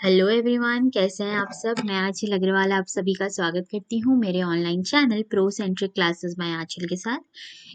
Hello everyone, कैसे हैं आप सब। मैं आंचल अग्रवाल आप सभी का स्वागत करती हूँ मेरे online channel pro centric classes by Aanchal के साथ।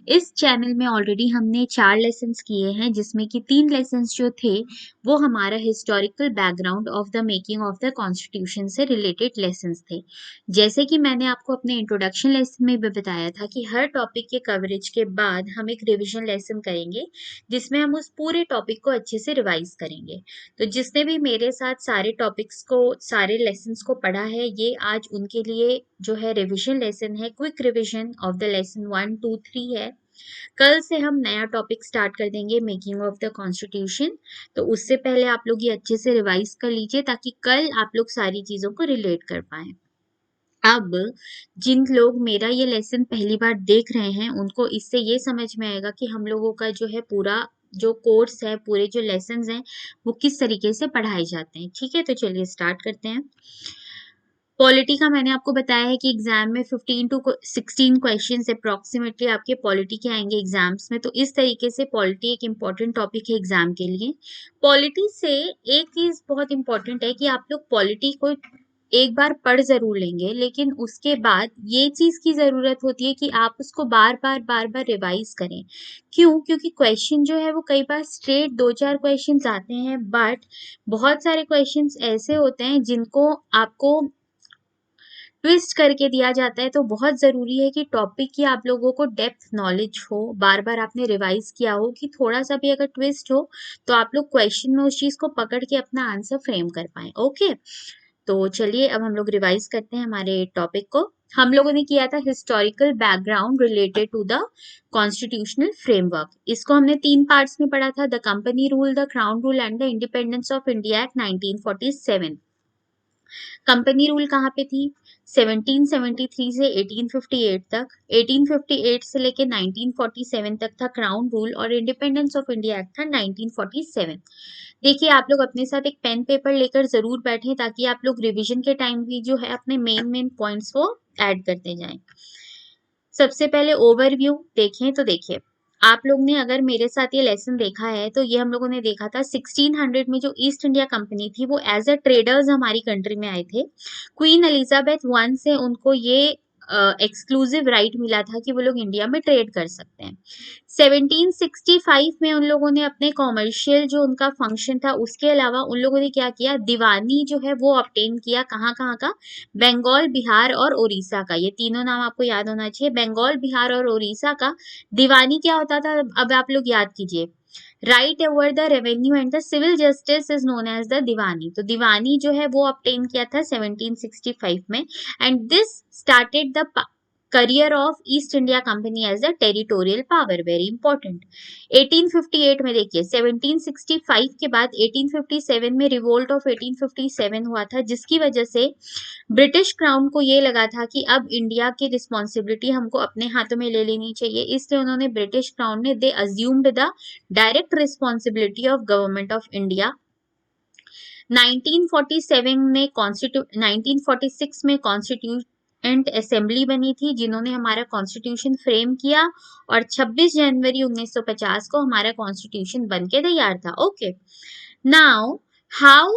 इस चैनल में ऑलरेडी हमने 4 लेसन्स किए हैं, जिसमें कि 3 लेसन्स जो थे वो हमारा historical background of the making of the constitution से रिलेटेड लेसन्स थे। जैसे कि मैंने आपको अपने इंट्रोडक्शन लेसन में भी बताया था कि हर टॉपिक के कवरेज के बाद हम एक रिविजन लेसन करेंगे, जिसमें हम उस पूरे टॉपिक को अच्छे से रिवाइज करेंगे। तो जिसने भी मेरे साथ सारे टॉपिक्स को सारे लेसन्स को पढ़ा है, ये आज उनके लिए जो है रिवीजन लेसन है, quick revision of the lesson 1, 2, 3 है। कल से हम नया टॉपिक स्टार्ट कर देंगे, मेकिंग ऑफ द कॉन्स्टिट्यूशन। तो उससे पहले आप लोग ये अच्छे से रिवाइज कर लीजिए ताकि कल आप लोग सारी चीजों को रिलेट कर पाए। अब जिन लोग मेरा ये लेसन पहली बार देख रहे हैं, उनको इससे ये समझ में आएगा कि हम लोगों का जो है पूरा जो कोर्स है, पूरे जो लेसन्स हैं, वो किस तरीके से पढ़ाए जाते हैं। ठीक है, तो चलिए स्टार्ट करते हैं। पॉलिटी का मैंने आपको बताया है कि एग्जाम में 15 टू 16 क्वेश्चंस अप्रोक्सीमेटली आपके पॉलिटी के आएंगे एग्जाम्स में। तो इस तरीके से पॉलिटी एक इम्पॉर्टेंट टॉपिक है एग्जाम के लिए। पॉलिटी से एक चीज बहुत इंपॉर्टेंट है कि आप लोग पॉलिटी को एक बार पढ़ जरूर लेंगे, लेकिन उसके बाद ये चीज की जरूरत होती है कि आप उसको बार बार रिवाइज करें। क्यों? क्योंकि क्वेश्चन जो है वो कई बार स्ट्रेट 2-4 क्वेश्चंस आते हैं, बट बहुत सारे क्वेश्चंस ऐसे होते हैं जिनको आपको ट्विस्ट करके दिया जाता है। तो बहुत जरूरी है कि टॉपिक की आप लोगों को डेप्थ नॉलेज हो, बार बार आपने रिवाइज किया हो कि थोड़ा सा भी अगर ट्विस्ट हो तो आप लोग क्वेश्चन में उस चीज को पकड़ के अपना आंसर फ्रेम कर पाए। ओके, तो चलिए अब हम लोग रिवाइज करते हैं हमारे टॉपिक को। हम लोगों ने किया था historical background related to the constitutional framework. इसको हमने 3 पार्ट्स में पढ़ा था, the company rule, the crown rule and the independence of India act 1947। Company rule कहाँ पे थी? 1773 से 1858 तक। 1858 से लेके 1947 तक था क्राउन रूल, और इंडिपेंडेंस ऑफ इंडिया एक्ट था 1947। देखिए, आप लोग अपने साथ एक पेन पेपर लेकर जरूर बैठें ताकि आप लोग रिवीजन के टाइम भी जो है अपने मेन पॉइंट्स को ऐड करते जाएं। सबसे पहले ओवरव्यू देखें तो देखिए, आप लोग ने अगर मेरे साथ ये लेसन देखा है तो ये हम लोगों ने देखा था 1600 में जो ईस्ट इंडिया कंपनी थी वो एज अ ट्रेडर्स हमारी कंट्री में आए थे। क्वीन एलिजाबेथ वन से उनको ये एक्सक्लूसिव राइट मिला था कि वो लोग इंडिया में ट्रेड कर सकते हैं। 1765 में उन लोगों ने अपने कॉमर्शियल जो उनका फंक्शन था उसके अलावा उन लोगों ने क्या किया, दीवानी जो है वो ऑब्टेन किया। कहाँ का? बंगाल, बिहार और उड़ीसा का। ये तीनों नाम आपको याद होना चाहिए, बंगाल, बिहार और उड़ीसा का। दीवानी क्या होता था, अब आप लोग याद कीजिए। Right over the revenue and the civil justice is known as the Diwani. तो दीवानी जो है वो ऑब्टेन किया था 1765 में। And this started the career of East India company as the territorial power, very important. 1858 में देखिए, 1765 के बाद 1857 में रिवोल्ट ऑफ 1857 हुआ था, जिसकी वजह से ब्रिटिश क्राउन को ये लगा था कि अब इंडिया की रिस्पॉन्सिबिलिटी हमको अपने हाथों में ले लेनी चाहिए। इसलिए उन्होंने ब्रिटिश क्राउन ने they assumed the direct responsibility of government of India. 1946 में कॉन्स्टिट्यूएंट असेंबली बनी थी, जिन्होंने हमारा कॉन्स्टिट्यूशन फ्रेम किया, और 26 जनवरी 1950 को हमारा कॉन्स्टिट्यूशन बन के तैयार था। Okay, now how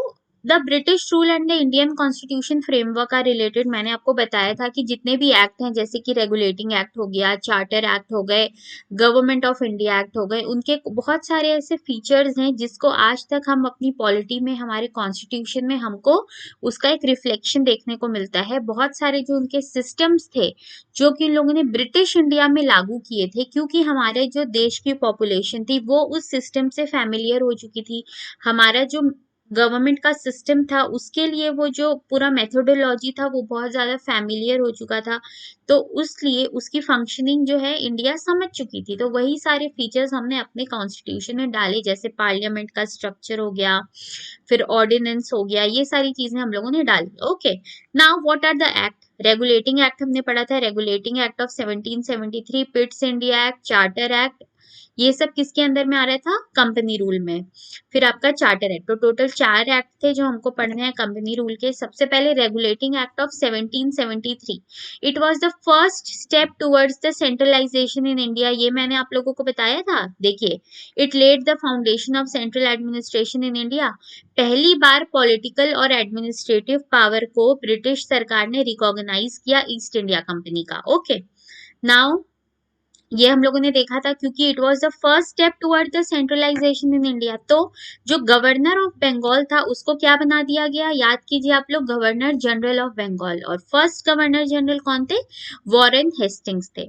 the British rule and the Indian constitution framework are related. मैंने आपको बताया था कि जितने भी एक्ट हैं, जैसे कि रेगुलेटिंग एक्ट हो गया, चार्टर एक्ट हो गए, गवर्नमेंट ऑफ इंडिया एक्ट हो गए, उनके बहुत सारे ऐसे फीचर्स हैं जिसको आज तक हम अपनी पॉलिटी में, हमारे कॉन्स्टिट्यूशन में हमको उसका एक रिफ्लेक्शन देखने को मिलता है। बहुत सारे जो उनके सिस्टम्स थे जो कि उन लोगों ने ब्रिटिश इंडिया में लागू किए थे, क्योंकि हमारे जो देश की पॉपुलेशन थी वो उस सिस्टम से फैमिलियर हो चुकी थी। हमारा जो गवर्नमेंट का सिस्टम था उसके लिए वो जो पूरा मेथोडोलॉजी था वो बहुत ज्यादा फैमिलियर हो चुका था। तो उसलिए उसकी फंक्शनिंग जो है इंडिया समझ चुकी थी। तो वही सारे फीचर्स हमने अपने कॉन्स्टिट्यूशन में डाले, जैसे पार्लियामेंट का स्ट्रक्चर हो गया, फिर ऑर्डिनेंस हो गया, ये सारी चीजें हम लोगों ने डाली। Okay, now what are the act? Regulating act हमने पढ़ा था, regulating act of 1773, Pitt's India act, charter act, ये सब किसके अंदर में आ रहा था? कंपनी रूल में। फिर आपका चार्टर एक्ट। तो टोटल 4 एक्ट थे जो हमको पढ़ने हैं कंपनी रूल के। सबसे पहले regulating act of 1773। It was the first step towards the centralization in India. ये मैंने आप लोगों को बताया था। देखिए, it led the foundation of central administration in India. पहली बार पॉलिटिकल और एडमिनिस्ट्रेटिव पावर को ब्रिटिश सरकार ने रिकॉग्नाइज किया ईस्ट इंडिया कंपनी का। ओके, नाउ ये हम लोगों ने देखा था क्योंकि it was the first step toward the centralization in India. तो जो गवर्नर ऑफ बंगाल था उसको क्या बना दिया गया? याद कीजिए आप लोग, गवर्नर जनरल ऑफ बंगाल। और फर्स्ट गवर्नर जनरल कौन थे? वॉरेन हेस्टिंग्स थे।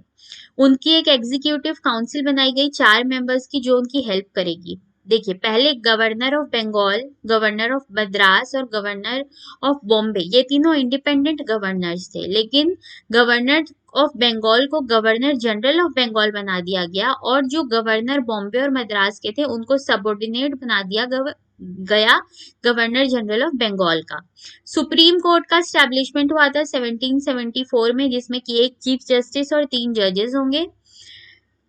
उनकी एक एग्जीक्यूटिव काउंसिल बनाई गई 4 मेंबर्स की जो उनकी हेल्प करेगी। देखिए, पहले governor of Bengal, governor of Madras और गवर्नर ऑफ बॉम्बे, ये तीनों इंडिपेंडेंट गवर्नर्स थे। लेकिन गवर्नर ऑफ बंगाल को गवर्नर जनरल ऑफ बंगाल बना दिया गया और जो गवर्नर बॉम्बे और मद्रास के थे उनको सबऑर्डिनेट बना दिया गया गवर्नर जनरल ऑफ बंगाल का। सुप्रीम कोर्ट का स्टैब्लिशमेंट हुआ था 1774 में, जिसमें कि एक चीफ जस्टिस और 3 जजेस होंगे।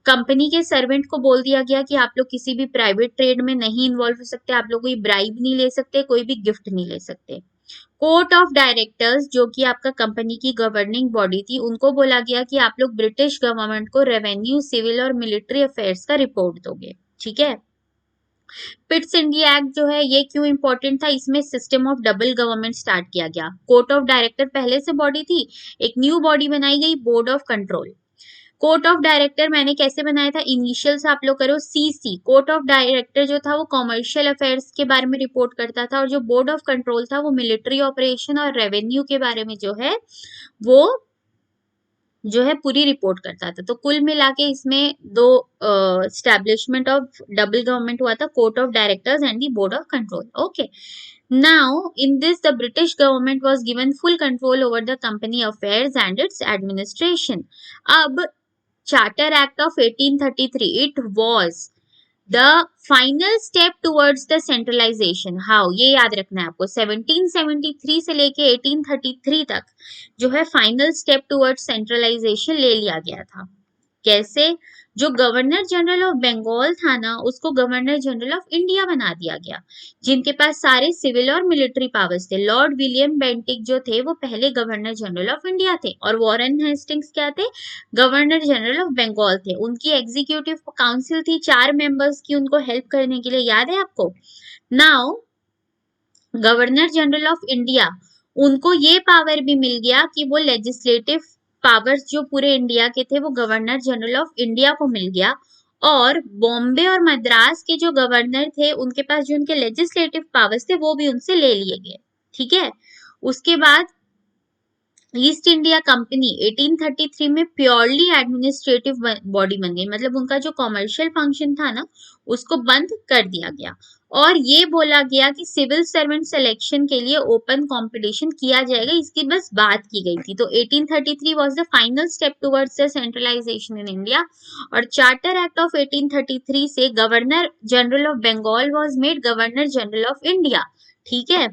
कंपनी के सर्वेंट को बोल दिया गया कि आप लोग किसी भी प्राइवेट ट्रेड में नहीं इन्वॉल्व हो सकते, आप लोग कोई ब्राइब नहीं ले सकते, कोई भी गिफ्ट नहीं ले सकते। कोर्ट ऑफ डायरेक्टर्स जो कि आपका कंपनी की गवर्निंग बॉडी थी, उनको बोला गया कि आप लोग ब्रिटिश गवर्नमेंट को रेवेन्यू, सिविल और मिलिट्री अफेयर्स का रिपोर्ट दोगे। ठीक है। पिट्स इंडिया एक्ट जो है ये क्यों इंपॉर्टेंट था? इसमें system of double government start किया गया। कोर्ट ऑफ डायरेक्टर पहले से बॉडी थी, एक न्यू बॉडी बनाई गई, board of control. Court of director मैंने कैसे बनाया था? इनिशियल से आप लोग करो सीसी। कोर्ट ऑफ डायरेक्टर जो था वो कॉमर्शियल अफेयर्स के बारे में रिपोर्ट करता था और जो बोर्ड ऑफ कंट्रोल था वो मिलिट्री ऑपरेशन और रेवेन्यू के बारे में जो है पूरी रिपोर्ट करता था। तो कुल मिला के इसमें 2 स्टैब्लिशमेंट ऑफ डबल गवर्नमेंट हुआ था, court of directors and the board of control. Okay, now in this the British government was given full control over the company affairs and its administration. अब Charter Act of 1833, it was the final step towards the centralization. How? ये याद रखना है आपको, 1773 से लेके 1833 तक जो है फाइनल स्टेप टुवर्ड्स सेंट्रलाइजेशन ले लिया गया था। कैसे? जो गवर्नर जनरल ऑफ बंगाल था ना, उसको गवर्नर जनरल ऑफ इंडिया बना दिया गया, जिनके पास सारे सिविल और मिलिट्री पावर्स थे। लॉर्ड विलियम बेंटिक जो थे वो पहले गवर्नर जनरल ऑफ इंडिया थे और वॉरेन हेस्टिंग्स क्या थे? गवर्नर जनरल ऑफ बंगाल थे। उनकी एग्जीक्यूटिव काउंसिल थी 4 मेंबर्स की, उनको हेल्प करने के लिए। याद है आपको? Now governor general of India, उनको ये पावर भी मिल गया कि वो लेजिस्लेटिव पावर्स जो पूरे इंडिया के थे वो गवर्नर जनरल ऑफ इंडिया को मिल गया। और बॉम्बे और मद्रास के जो गवर्नर थे उनके पास जो उनके लेजिस्लेटिव पावर्स थे वो भी उनसे ले लिए गए। ठीक है। उसके बाद ईस्ट इंडिया कंपनी 1833 में प्योरली एडमिनिस्ट्रेटिव बॉडी बन गई, मतलब उनका जो कॉमर्शियल फंक्शन था ना उसको बंद कर दिया गया और ये बोला गया कि सिविल सर्वेंट सिलेक्शन के लिए ओपन कंपटीशन किया जाएगा, इसकी बस बात की गई थी। तो 1833 was the final step towards the centralization in India. और चार्टर एक्ट ऑफ 1833 से governor general of Bengal was made governor general of India. ठीक है।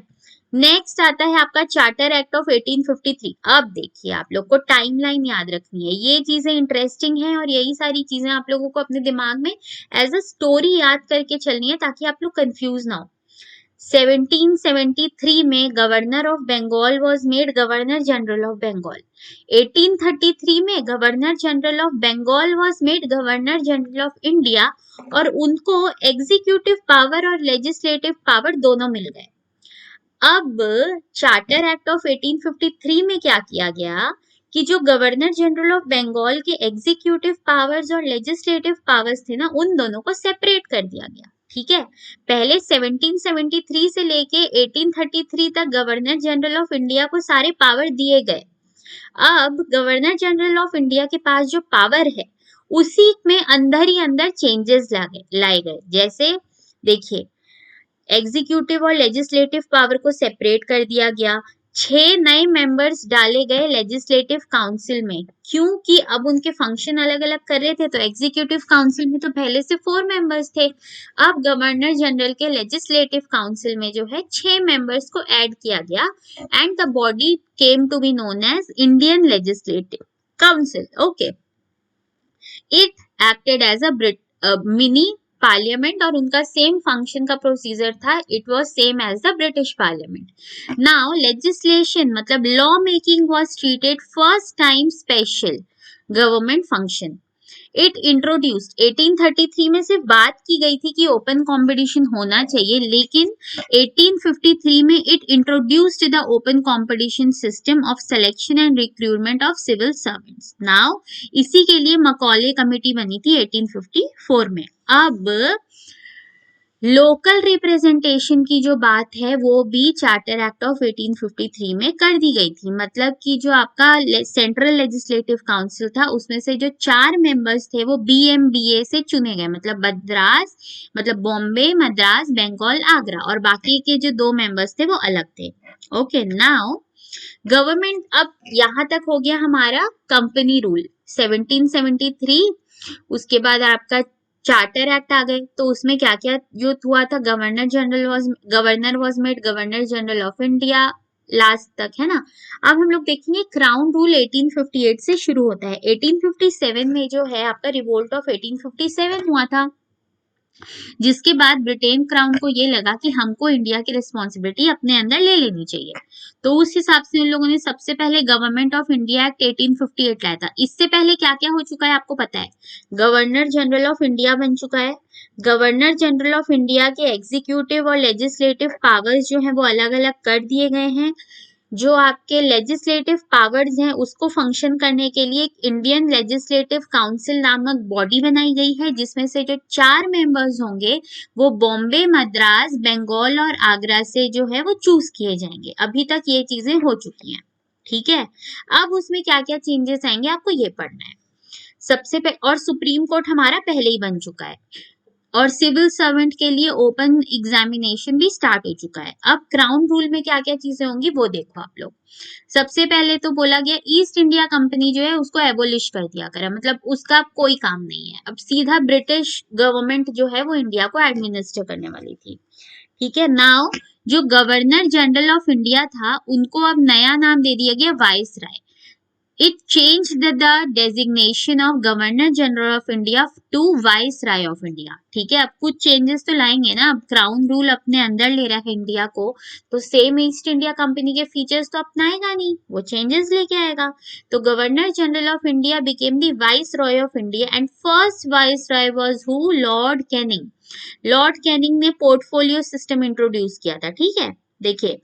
नेक्स्ट आता है आपका चार्टर एक्ट ऑफ 1853। अब देखिए, आप लोग को टाइमलाइन याद रखनी है, ये चीजें इंटरेस्टिंग हैं और यही सारी चीजें आप लोगों को अपने दिमाग में एज अ स्टोरी याद करके चलनी है ताकि आप लोग कंफ्यूज ना हो। 1773 में governor of Bengal was made governor general of Bengal. 1833 में governor general of Bengal was made governor general of India और उनको एग्जीक्यूटिव पावर और लेजिस्लेटिव पावर दोनों मिल गए। अब चार्टर एक्ट ऑफ 1853 में क्या किया गया कि जो गवर्नर जनरल ऑफ बंगाल के एग्जीक्यूटिव पावर्स और लेजिस्लेटिव पावर्स थे ना, उन दोनों को सेपरेट कर दिया गया। ठीक है। पहले 1773 से लेके 1833 तक गवर्नर जनरल ऑफ इंडिया को सारे पावर दिए गए। अब गवर्नर जनरल ऑफ इंडिया के पास जो पावर है उसी में अंदर ही अंदर चेंजेस लाए गए। जैसे देखिए, एग्जीक्यूटिव और लेजिस्लेटिव पावर को सेपरेट कर दिया गया। 6 नए मेंबर्स डाले गए लेजिस्लेटिव काउंसिल में, क्योंकि अब उनके फंक्शन अलग अलग कर रहे थे। तो एग्जीक्यूटिव काउंसिल में तो पहले से 4 मेंबर्स थे, अब गवर्नर जनरल के लेजिस्लेटिव काउंसिल में जो है 6 मेंबर्स को ऐड किया गया and the body came to be known as Indian legislative council. Okay, it acted as mini parliament और उनका सेम फंक्शन का प्रोसीजर था. It was same as the British parliament. Now legislation मतलब law making was treated first time special government function. It introduced 1833 में सिर्फ बात की गई थी कि ओपन कंपटीशन होना चाहिए, लेकिन 1853 में it introduced the open competition system of selection and recruitment of civil servants. Now इसी के लिए मकौले कमेटी बनी थी 1854 में. अब लोकल रिप्रेजेंटेशन की जो बात है वो भी चार्टर एक्ट ऑफ 1853 में कर दी गई थी. मतलब कि जो आपका सेंट्रल लेजिस्लेटिव काउंसिल था उसमें से जो 4 मेंबर्स थे वो BMBA से चुने गए. मतलब बॉम्बे, मद्रास, बंगाल, आगरा, और बाकी के जो 2 मेंबर्स थे वो अलग थे. ओके, नाउ गवर्नमेंट, अब यहाँ तक हो गया हमारा कंपनी रूल 1773. उसके बाद आपका चार्टर एक्ट आ गए. तो उसमें क्या क्या जो हुआ था, governor was made governor general of India last तक, है ना. अब हम लोग देखेंगे क्राउन रूल 1858 से शुरू होता है. 1857 में जो है आपका रिवोल्ट ऑफ 1857 हुआ था, जिसके बाद ब्रिटेन क्राउन को ये लगा कि हमको इंडिया की रिस्पॉन्सिबिलिटी अपने अंदर ले लेनी चाहिए. तो उस हिसाब से उन लोगों ने सबसे पहले गवर्नमेंट ऑफ इंडिया एक्ट 1858 लाया था. इससे पहले क्या क्या हो चुका है आपको पता है. गवर्नर जनरल ऑफ इंडिया बन चुका है. गवर्नर जनरल ऑफ इंडिया के एग्जीक्यूटिव और लेजिस्लेटिव पावर्स जो हैं वो अलग अलग कर दिए गए हैं. जो आपके लेजिस्लेटिव पावर्स हैं उसको फंक्शन करने के लिए एक इंडियन लेजिस्लेटिव काउंसिल नामक बॉडी बनाई गई है, जिसमें से जो 4 मेंबर्स होंगे वो बॉम्बे, मद्रास, बंगाल और आगरा से जो है वो चूज किए जाएंगे. अभी तक ये चीजें हो चुकी हैं, ठीक है. अब उसमें क्या क्या चेंजेस आएंगे आपको ये पढ़ना है. सबसे पहले, और सुप्रीम कोर्ट हमारा पहले ही बन चुका है, और सिविल सर्वेंट के लिए ओपन एग्जामिनेशन भी स्टार्ट हो चुका है. अब क्राउन रूल में क्या क्या चीजें होंगी वो देखो आप लोग. सबसे पहले तो बोला गया ईस्ट इंडिया कंपनी जो है उसको एबोलिश कर दिया करा, मतलब उसका कोई काम नहीं है. अब सीधा ब्रिटिश गवर्नमेंट जो है वो इंडिया को एडमिनिस्टर करने वाली थी, ठीक है. नाउ जो गवर्नर जनरल ऑफ इंडिया था उनको अब नया नाम दे दिया गया viceroy. It changed the designation of Governor General of India to Viceroy of India. ठीक है, अब कुछ चेंजेस तो लाएंगे ना. अब क्राउन रूल अपने अंदर ले रहा है इंडिया को, तो सेम ईस्ट इंडिया कंपनी के फीचर्स तो अपनाएगा नहीं, वो चेंजेस लेके आएगा. तो governor general of India became the viceroy of India and first viceroy was who, Lord Canning. Lord Canning ने पोर्टफोलियो सिस्टम इंट्रोड्यूस किया था, ठीक है. देखिए,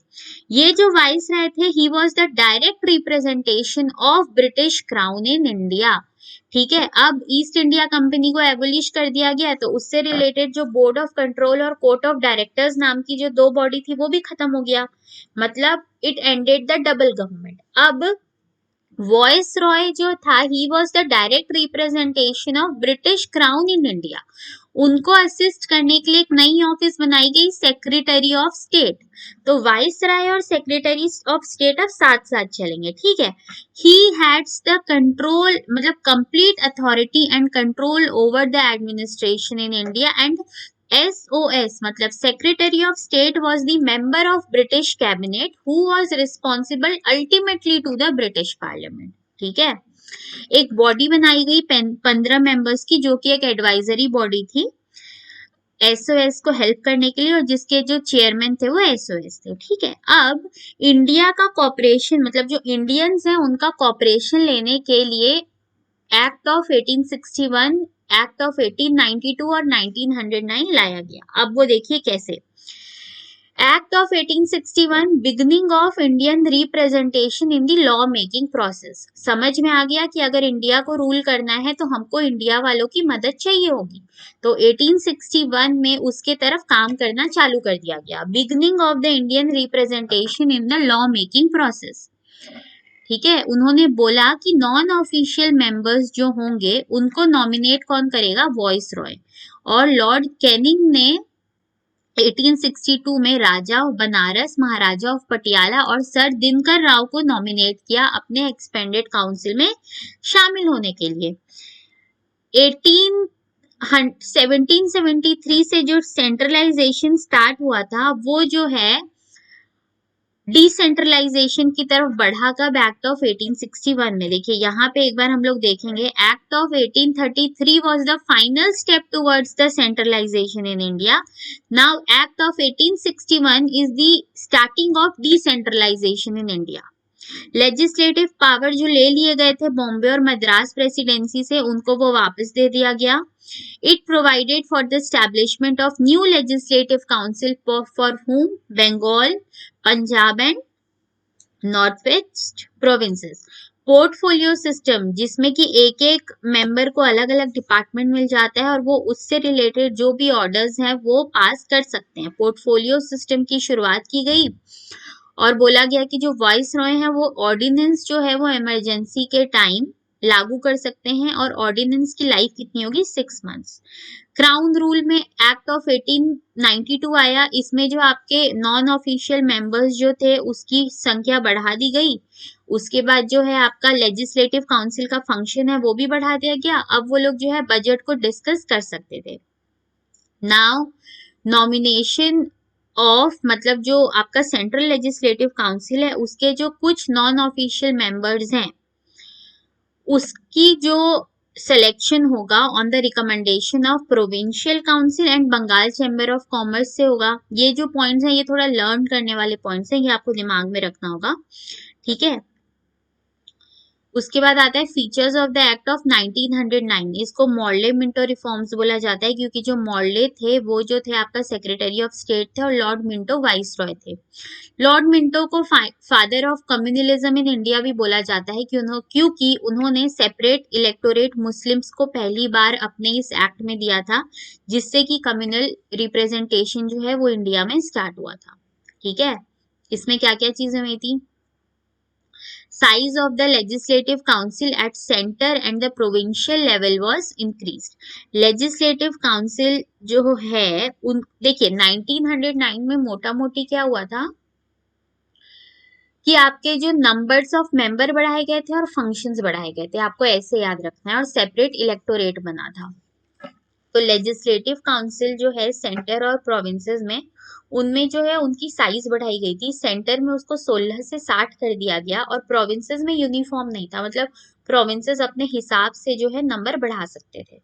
ये जो वाइसराय थे he was the direct representation of British crown in India, ठीक है. अब ईस्ट इंडिया कंपनी को एबोलिश कर दिया गया, तो उससे रिलेटेड जो बोर्ड ऑफ कंट्रोल और कोर्ट ऑफ डायरेक्टर्स नाम की जो 2 बॉडी थी वो भी खत्म हो गया. मतलब it ended the double government. अब वॉइस रॉय जो था he was the direct representation of British crown in India. उनको असिस्ट करने के लिए एक नई ऑफिस बनाई गई, सेक्रेटरी ऑफ स्टेट. तो वाइसराय और सेक्रेटरी ऑफ स्टेट अब साथ साथ चलेंगे, ठीक है. ही हैड्स द कंट्रोल, मतलब complete authority and control over the administration in India. And SOS मतलब Secretary of State was the member of British Cabinet who was responsible ultimately to the British Parliament. ठीक है, एक body बनाई गई 15 members की, जो कि एक एडवाइजरी बॉडी थी SOS को हेल्प करने के लिए, और जिसके जो चेयरमैन थे वो SOS थे, ठीक है. अब इंडिया का कॉपरेशन, मतलब जो इंडियंस हैं उनका कॉपरेशन लेने के लिए एक्ट ऑफ 1861, एक्ट ऑफ 1892 और 1909 लाया गया. अब वो देखिए कैसे. Act of 1861, beginning of Indian representation in the law making process. समझ में आ गया कि अगर इंडिया को रूल करना है तो हमको इंडिया वालों की मदद चाहिए होगी. तो 1861 में उसके तरफ काम करना चालू कर दिया गया. Beginning of the Indian representation in the law making process, ठीक है. उन्होंने बोला कि नॉन ऑफिशियल मेंबर्स जो होंगे उनको नॉमिनेट कौन करेगा, वॉइस रॉय. और लॉर्ड कैनिंग ने 1862 में राजा ऑफ बनारस, महाराजा ऑफ पटियाला और सर दिनकर राव को नॉमिनेट किया अपने एक्सपेंडेड काउंसिल में शामिल होने के लिए. 1773 से जो सेंट्रलाइजेशन स्टार्ट हुआ था वो जो है डिसेंट्रलाइजेशन की तरफ बढ़ा कब? एक्ट ऑफ 1861 में। देखिए यहाँ पे एक बार हम लोग देखेंगे, act of 1833 was the final step towards the centralization in India. Now act of 1861 is the starting of decentralization in India. Legislative power जो ले लिए गए थे बॉम्बे और मद्रास प्रेसिडेंसी से, उनको वो वापस दे दिया गया। It provided for the establishment of new legislative council for whom? Bengal, Punjab and Northwest provinces. Portfolio system, जिसमें कि एक एक मेंबर को अलग अलग डिपार्टमेंट मिल जाता है और वो उससे रिलेटेड जो भी ऑर्डर्स हैं वो पास कर सकते हैं। पोर्टफोलियो सिस्टम की शुरुआत की गई और बोला गया कि जो वाइस रॉय हैं वो ऑर्डिनेंस जो है वो इमरजेंसी के टाइम लागू कर सकते हैं और ऑर्डिनेंस की लाइफ कितनी होगी? 6 मंथ्स। क्राउन रूल में एक्ट ऑफ 1892 आया। इसमें जो आपके नॉन ऑफिशियल मेंबर्स जो थे उसकी संख्या बढ़ा दी गई। उसके बाद जो है आपका लेजिस्लेटिव काउंसिल का फंक्शन है वो भी बढ़ा दिया गया। अब वो लोग जो है बजट को डिस्कस कर सकते थे। नाउ नॉमिनेशन ऑफ, मतलब जो आपका सेंट्रल लेजिस्लेटिव काउंसिल है उसके जो कुछ नॉन ऑफिशियल मेंबर्स हैं उसकी जो सिलेक्शन होगा on the recommendation of provincial council and Bengal chamber of commerce से होगा। ये जो पॉइंट्स हैं ये थोड़ा लर्न करने वाले पॉइंट्स हैं, ये आपको दिमाग में रखना होगा, ठीक है। उसके बाद आता है features of the act of 1909। इसको मॉर्ले मिंटो रिफॉर्म्स बोला जाता है क्योंकि जो मॉर्ले थे वो जो थे आपका सेक्रेटरी ऑफ स्टेट थे और लॉर्ड मिंटो वाइस रॉय थे। लॉर्ड मिंटो को father of communalism in India भी बोला जाता है क्योंकि उन्होंने सेपरेट इलेक्टोरेट मुस्लिम्स को पहली बार अपने इस एक्ट में दिया था, जिससे कि कम्युनल रिप्रेजेंटेशन जो है वो इंडिया में स्टार्ट हुआ था, ठीक है। इसमें क्या क्या चीजें हुई थी? Size of the legislative council at center and the provincial level was increased. Legislative council जो है उन देखिए 1909 में मोटा मोटी क्या हुआ था कि आपके जो नंबर्स ऑफ मेंबर बढ़ाए गए थे और फंक्शंस बढ़ाए गए थे, आपको ऐसे याद रखना है, और सेपरेट इलेक्टोरेट बना था। तो लेजिस्लेटिव काउंसिल जो है सेंटर और प्रोविंसेस में, उनमें जो है उनकी साइज बढ़ाई गई थी। सेंटर में उसको 16 से 60 कर दिया गया और प्रोविंसेस में यूनिफॉर्म नहीं था, मतलब प्रोविंसेस अपने हिसाब से जो है नंबर बढ़ा सकते थे।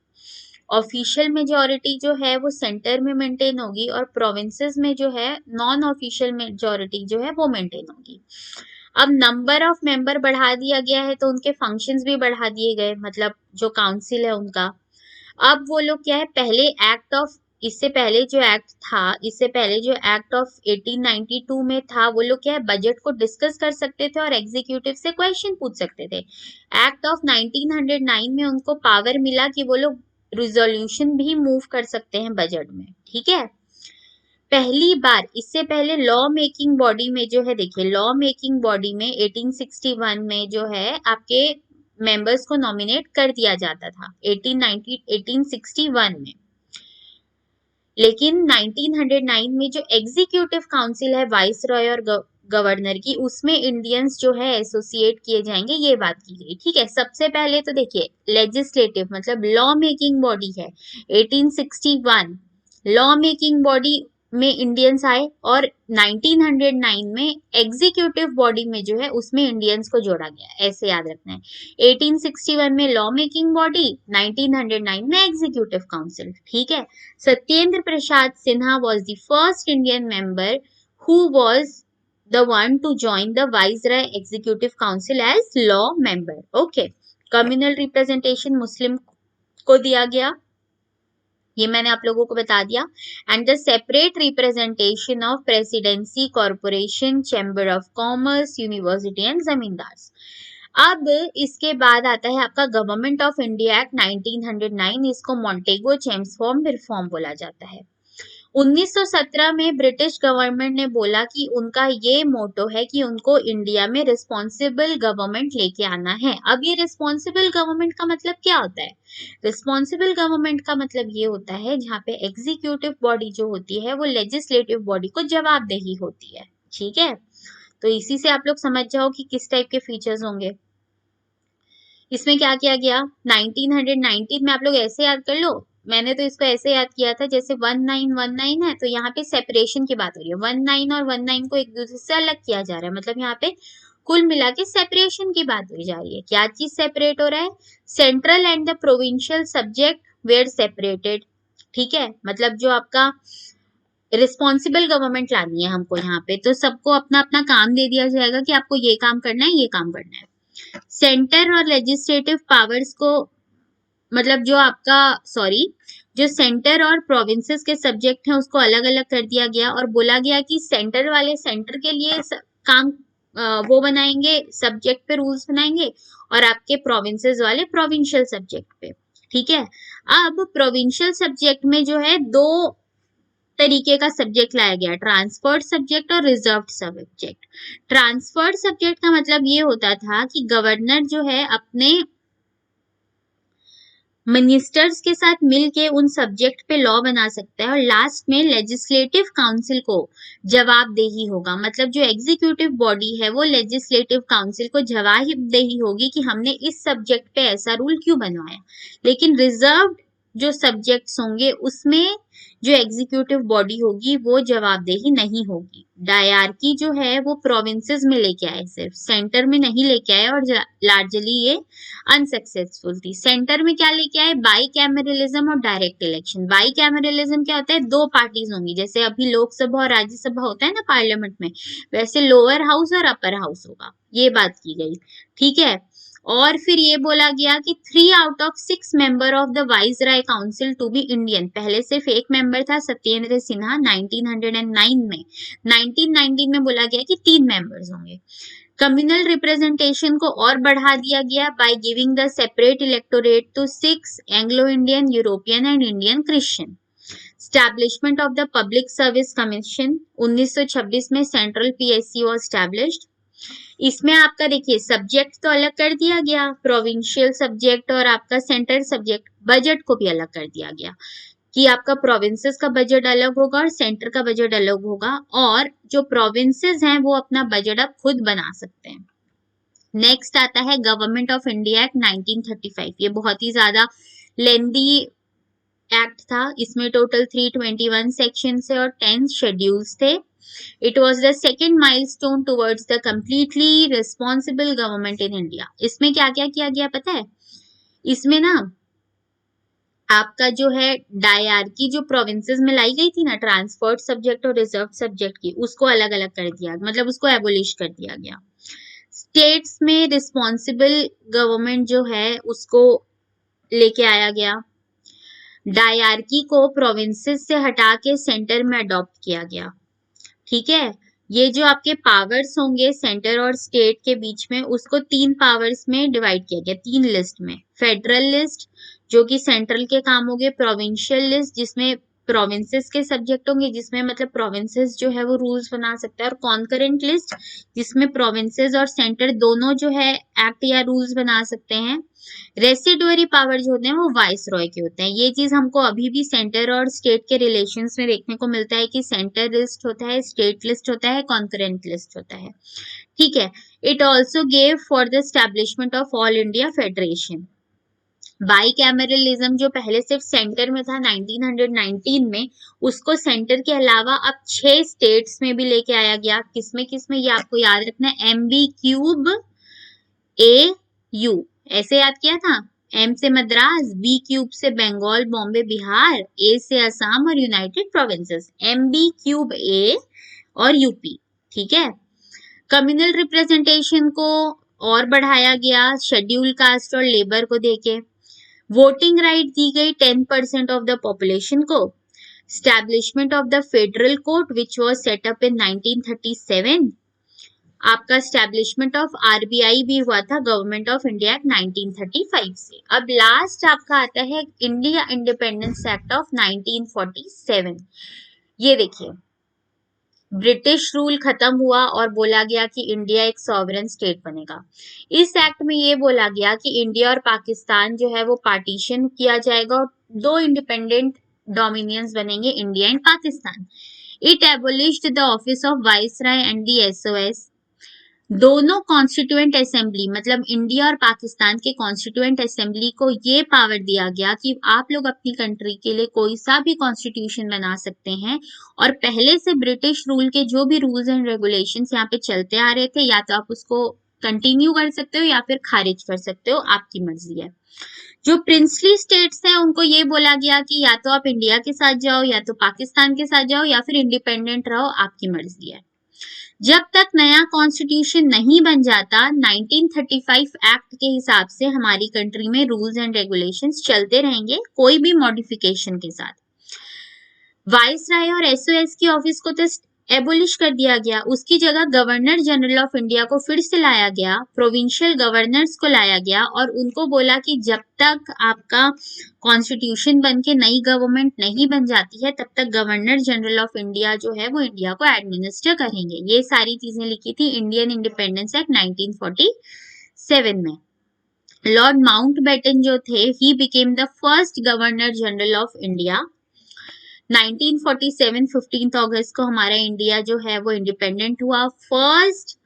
ऑफिशियल मेजॉरिटी जो है वो सेंटर में मेंटेन होगी और प्रोविंसेस में जो है नॉन ऑफिशियल मेजॉरिटी जो है वो मेंटेन होगी। अब नंबर ऑफ मेंबर बढ़ा दिया गया है तो उनके फंक्शंस भी बढ़ा दिए गए, मतलब जो काउंसिल है उनका। अब वो लोग क्या है, पहले एक्ट ऑफ, इससे पहले जो एक्ट था, इससे पहले जो एक्ट ऑफ 1892 में था, वो लोग क्या है बजट को डिस्कस कर सकते थे और एग्जीक्यूटिव से क्वेश्चन पूछ सकते थे। एक्ट ऑफ 1909 में उनको पावर मिला कि वो लोग रिजोल्यूशन भी मूव कर सकते हैं बजट में, ठीक है। पहली बार, इससे पहले लॉ मेकिंग बॉडी में जो है, देखिए लॉ मेकिंग बॉडी में 1861 में जो है आपके मेंबर्स को नॉमिनेट कर दिया जाता था 1861 में, लेकिन 1909 में जो एग्जीक्यूटिव काउंसिल है वाइस रॉय और गवर्नर की, उसमें इंडियंस जो है एसोसिएट किए जाएंगे, ये बात की गई, ठीक है। सबसे पहले तो देखिए लेजिस्लेटिव मतलब लॉ मेकिंग बॉडी है 1861, लॉ मेकिंग बॉडी में इंडियंस आए और 1909 में एग्जीक्यूटिव बॉडी में जो है उसमें इंडियंस को जोड़ा गया, ऐसे याद रखना है। 1861 में लॉ मेकिंग बॉडी, 1909 में एग्जीक्यूटिव काउंसिल, ठीक है। Satyendra Prasad Sinha was the first Indian member who was the one to join the Viceroy Executive Council as law member. Okay. Communal representation मुस्लिम को दिया गया, ये मैंने आप लोगों को बता दिया। And the separate representation of presidency, corporation, chamber of commerce, university and zamindars. अब इसके बाद आता है आपका गवर्नमेंट ऑफ इंडिया एक्ट 1909, इसको मॉन्टेगो चेम्सफोर्ड रिफॉर्म बोला जाता है। 1917 में ब्रिटिश गवर्नमेंट ने बोला कि उनका ये मोटो है कि उनको इंडिया में रिस्पॉन्सिबल गवर्नमेंट लेके आना है। अब ये रिस्पॉन्सिबल गवर्नमेंट का मतलब क्या होता है? रिस्पॉन्सिबल गवर्नमेंट का मतलब ये होता है जहाँ पे एग्जीक्यूटिव बॉडी जो होती है वो लेजिस्लेटिव बॉडी को जवाबदेही होती है, ठीक है। तो इसी से आप लोग समझ जाओ कि किस टाइप के फीचर्स होंगे। इसमें क्या किया गया 1919 में, आप लोग ऐसे याद कर लो, मैंने तो इसको ऐसे याद किया था जैसे 1919 है तो यहाँ पे सेपरेशन की बात हो रही है, 19 और 19 को एक दूसरे से अलग किया जा रहा है, मतलब यहाँ पे कुल मिला के सेपरेशन की बात हो जा रही है। क्या चीज सेपरेट हो रहा है? Central and the provincial subject were separated. ठीक है, मतलब जो आपका रिस्पॉन्सिबल गवर्नमेंट लानी है हमको यहाँ पे, तो सबको अपना अपना काम दे दिया जाएगा कि आपको ये काम करना है, ये काम करना है। सेंटर और लेजिस्लेटिव पावर्स को, मतलब जो आपका जो सेंटर और प्रोविंसेस के सब्जेक्ट हैं उसको अलग अलग कर दिया गया और बोला गया कि सेंटर वाले सेंटर के लिए काम वो बनाएंगे, सब्जेक्ट पे रूल्स बनाएंगे, और आपके प्रोविंसेस वाले प्रोविंशियल सब्जेक्ट पे। ठीक है, अब प्रोविंशियल सब्जेक्ट में जो है दो तरीके का सब्जेक्ट लाया गया, ट्रांसफर्ड सब्जेक्ट और रिजर्व्ड सब्जेक्ट। ट्रांसफर्ड सब्जेक्ट का मतलब ये होता था कि गवर्नर जो है अपने मिनिस्टर्स के साथ मिलके उन सब्जेक्ट पे लॉ बना सकता है और लास्ट में लेजिस्लेटिव काउंसिल को जवाबदेही होगा, मतलब जो एग्जीक्यूटिव बॉडी है वो लेजिस्लेटिव काउंसिल को जवाबदेही होगी कि हमने इस सब्जेक्ट पे ऐसा रूल क्यों बनवाया। लेकिन रिजर्व्ड जो सब्जेक्ट्स होंगे उसमें जो एग्जीक्यूटिव बॉडी होगी वो जवाबदेही नहीं होगी। डायरकी जो है वो प्रोविंसेस में लेके आए, सिर्फ सेंटर में नहीं लेके आए और लार्जली ये अनसक्सेसफुल थी। सेंटर में क्या लेके आए? बाई कैमरलिज्म और डायरेक्ट इलेक्शन। बाई कैमरलिज्म क्या होता है? दो पार्टीज होंगी, जैसे अभी लोकसभा और राज्यसभा होता है ना पार्लियामेंट में, वैसे लोअर हाउस और अपर हाउस होगा, ये बात की गई। ठीक है, और फिर ये बोला गया कि 3 out of 6 member of the viceroy council to be Indian. पहले सिर्फ एक मेंबर था सत्येंद्र सिन्हा 1909 में, 1919 में बोला गया कि 3 मेंबर्स होंगे। कम्युनल रिप्रेजेंटेशन को और बढ़ा दिया गया by giving the separate electorate to 6 Anglo Indian, European and Indian Christian. Establishment of the public service commission 1926 में सेंट्रल पीएससी वॉज स्टैब्लिश्ड। इसमें आपका देखिए सब्जेक्ट तो अलग कर दिया गया, प्रोविंशियल सब्जेक्ट और आपका सेंटर सब्जेक्ट। बजट को भी अलग कर दिया गया कि आपका प्रोविंसेस का बजट अलग होगा और सेंटर का बजट अलग होगा, और जो प्रोविंसेस हैं वो अपना बजट अब खुद बना सकते हैं। नेक्स्ट आता है गवर्नमेंट ऑफ इंडिया एक्ट 1935। ये बहुत ही ज्यादा लेंदी एक्ट था, इसमें टोटल 321 सेक्शन है और 10 शेड्यूल्स थे। It was the second milestone towards the completely responsible government in India. इसमें क्या क्या किया गया पता है? इसमें ना आपका जो है डायरकी जो प्रोविंसेस में लाई गई थी ना, ट्रांसफर्ड सब्जेक्ट और रिजर्व सब्जेक्ट की, उसको अलग अलग कर दिया, मतलब उसको एबोलिश कर दिया गया। स्टेट्स में रिस्पॉन्सिबल गवर्नमेंट जो है उसको लेके आया गया। डायरकी को प्रोविंसेस से हटा के सेंटर में अडॉप्ट किया गया। ठीक है, ये जो आपके पावर्स होंगे सेंटर और स्टेट के बीच में, उसको 3 पावर्स में डिवाइड किया गया, 3 लिस्ट में। फेडरल लिस्ट जो कि सेंट्रल के काम होंगे, प्रोविंशियल लिस्ट जिसमें प्रोविंसेस के सब्जेक्ट होंगे, जिसमें मतलब प्रोविंसेस जो है वो रूल्स बना सकता है, और कॉन्करेंट लिस्ट जिसमें प्रोविंसेस और सेंटर दोनों जो है एक्ट या रूल्स बना सकते हैं। रेसिडुअरी पावर जो होते हैं वो वाइस रॉय के होते हैं। ये चीज हमको अभी भी सेंटर और स्टेट के रिलेशंस में देखने को मिलता है कि सेंटर लिस्ट होता है, स्टेट लिस्ट होता है, कॉन्करेंट लिस्ट होता है। ठीक है, it also gave for the establishment of all India federation. By cameralism जो पहले सिर्फ सेंटर में था 1919 में, उसको सेंटर के अलावा अब 6 स्टेट्स में भी लेके आया गया। किसमें किसमें ये आपको याद रखना है, MB³ AU ऐसे याद किया था। M से मद्रास, B क्यूब से बंगाल, बॉम्बे, बिहार, A से असम और यूनाइटेड प्रोविंसेस, MB³ A और यूपी। ठीक है, कम्युनल रिप्रेजेंटेशन को और बढ़ाया गया शेड्यूल कास्ट और लेबर को देके। वोटिंग राइट दी गई 10% ऑफ द पॉपुलेशन को। Establishment of the federal court which was set up in 1937। आपका स्टैब्लिशमेंट ऑफ आरबीआई भी हुआ था गवर्नमेंट ऑफ इंडिया एक्ट 1935 से। अब लास्ट आपका आता है इंडिया इंडिपेंडेंस एक्ट ऑफ 1947। ये देखिए, ब्रिटिश रूल खत्म हुआ और बोला गया कि इंडिया एक सॉवरेन स्टेट बनेगा। इस एक्ट में ये बोला गया कि इंडिया और पाकिस्तान जो है वो पार्टीशन किया जाएगा और 2 इंडिपेंडेंट डोमिनियंस बनेंगे, India and Pakistan. It एबोलिश्ड the office of viceroy and the SOS। दोनों कॉन्स्टिट्यूएंट असेंबली मतलब इंडिया और पाकिस्तान के कॉन्स्टिट्यूएंट असेंबली को ये पावर दिया गया कि आप लोग अपनी कंट्री के लिए कोई सा भी कॉन्स्टिट्यूशन बना सकते हैं, और पहले से ब्रिटिश रूल के जो भी रूल्स एंड रेगुलेशंस यहाँ पे चलते आ रहे थे, या तो आप उसको कंटिन्यू कर सकते हो या फिर खारिज कर सकते हो, आपकी मर्जी है। जो प्रिंसली स्टेट्स हैं उनको ये बोला गया कि या तो आप इंडिया के साथ जाओ, या तो पाकिस्तान के साथ जाओ, या फिर इंडिपेंडेंट रहो, आपकी मर्जी है। जब तक नया कॉन्स्टिट्यूशन नहीं बन जाता, 1935 एक्ट के हिसाब से हमारी कंट्री में रूल्स एंड रेगुलेशंस चलते रहेंगे, कोई भी मॉडिफिकेशन के साथ। वाइसराय और एसओएस की ऑफिस को तो एबोलिश कर दिया गया, उसकी जगह गवर्नर जनरल ऑफ इंडिया को फिर से लाया गया, प्रोविंशियल गवर्नर्स को लाया गया, और उनको बोला कि जब तक आपका कॉन्स्टिट्यूशन बन के नई गवर्नमेंट नहीं बन जाती है, तब तक गवर्नर जनरल ऑफ इंडिया जो है वो इंडिया को एडमिनिस्टर करेंगे। ये सारी चीजें लिखी थी इंडियन इंडिपेंडेंस एक्ट 1947 में। लॉर्ड माउंटबेटन जो थे, he became the first governor general of India. 1947 15 अगस्त को हमारा इंडिया जो है वो इंडिपेंडेंट हुआ। First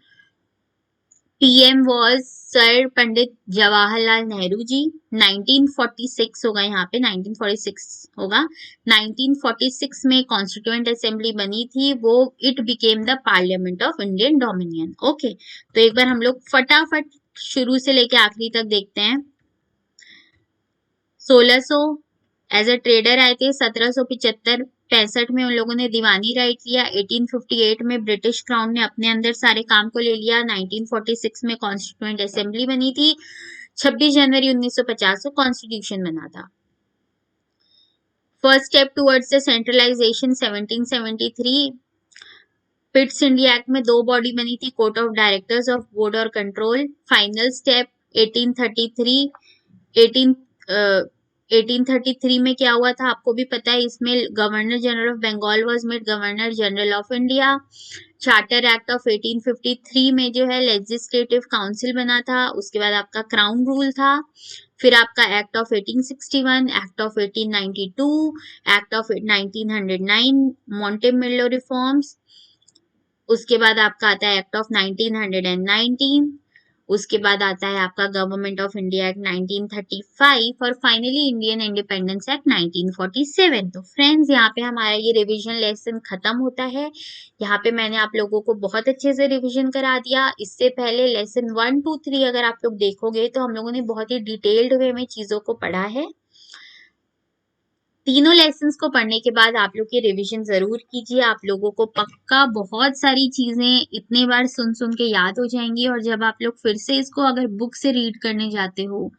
PM was sir Pandit Jawaharlal Nehru ji. 1946 होगा, यहाँ पे 1946 होगा। 1946 में कॉन्स्टिट्यूएंट असेंबली बनी थी, वो it became the parliament of Indian dominion. Okay, तो एक बार हम लोग फटाफट शुरू से लेके आखिरी तक देखते हैं। 1600 एज अ ट्रेडर आए थे। 1775 में उन लोगों ने दीवानी राइट लिया। 1858 में ब्रिटिश क्राउन ने अपने अंदर सारे काम को ले लिया। 1946 में कॉन्स्टिट्यूएंट असेंबली बनी थी। 26 जनवरी 1950 को कॉन्स्टिट्यूशन बना था। First step towards the centralization 1773। Pitt's India act में 2 बॉडी बनी थी, court of directors of board और कंट्रोल। Final step 1833। 1833 में क्या हुआ था आपको भी पता है, इसमें governor general of Bengal was made governor general of India. Charter act of 1853 में जो है लेजिस्लेटिव काउंसिल बना था। उसके बाद आपका क्राउन रूल था। फिर आपका act of 1861, act of 1892, act of 1909 मोंटेमिल्लो रिफॉर्म्स। उसके बाद आपका आता है एक्ट ऑफ 1919। उसके बाद आता है आपका गवर्नमेंट ऑफ इंडिया एक्ट 1935 और फाइनली इंडियन इंडिपेंडेंस एक्ट 1947। तो फ्रेंड्स, यहाँ पे हमारा ये रिवीजन लेसन खत्म होता है। यहाँ पे मैंने आप लोगों को बहुत अच्छे से रिवीजन करा दिया। इससे पहले लेसन 1, 2, 3 अगर आप लोग देखोगे तो हम लोगों ने बहुत ही डिटेल्ड वे में चीजों को पढ़ा है। तीनों लेसन्स को पढ़ने के बाद आप लोग की रिवीजन जरूर कीजिए। आप लोगों को पक्का बहुत सारी चीजें इतने बार सुन सुन के याद हो जाएंगी, और जब आप लोग फिर से इसको अगर बुक से रीड करने जाते हो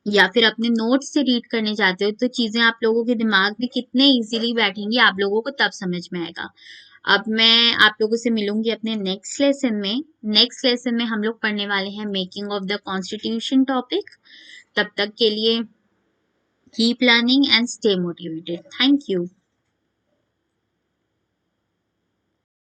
या फिर अपने नोट्स से रीड करने जाते हो, तो चीजें आप लोगों के दिमाग में कितने इजीली बैठेंगी आप लोगों को तब समझ में आएगा। अब मैं आप लोगों से मिलूंगी अपने नेक्स्ट लेसन में। नेक्स्ट लेसन में हम लोग पढ़ने वाले हैं making of the constitution topic. तब तक के लिए keep learning and stay motivated. Thank you.